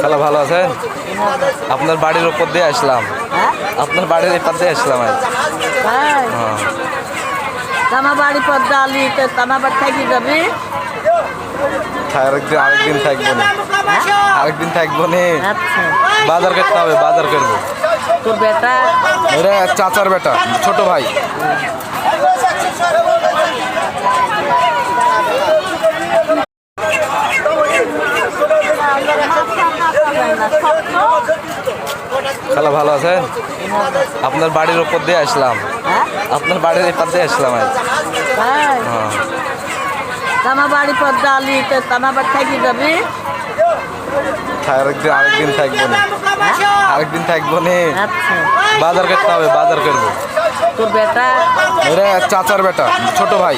খালা ভালো আছেন? আপনার বাড়ির উপর দিয়ে আসলাম। আপনার বাড়ির এপার দিয়ে আসলাম আজ। হ্যাঁ। তামা বাড়ি পদ্মা আলি তামা বাড়ি থাকি যাবি আরেকদিন থাকবো না। আরেকদিন থাকবো না। আচ্ছা বাজার করতে হবে, বাজার করবো। তোর বেটা এটা চাচার বেটা, ছোট ভাই। খালা ভালো আছেন? আপনার বাড়ির উপর দিয়ে আসলাম। আপনার বাড়ির এপার দিয়ে আসলাম আজ। হ্যাঁ। তামা বাড়ি পদ্মা আলি তামা বাড়ি থাকি যাবি আরেকদিন থাকবো না। আরেকদিন থাকবো না। আচ্ছা বাজার করতে হবে, বাজার করবো। তোর বেটা এটা চাচার বেটা, ছোট ভাই।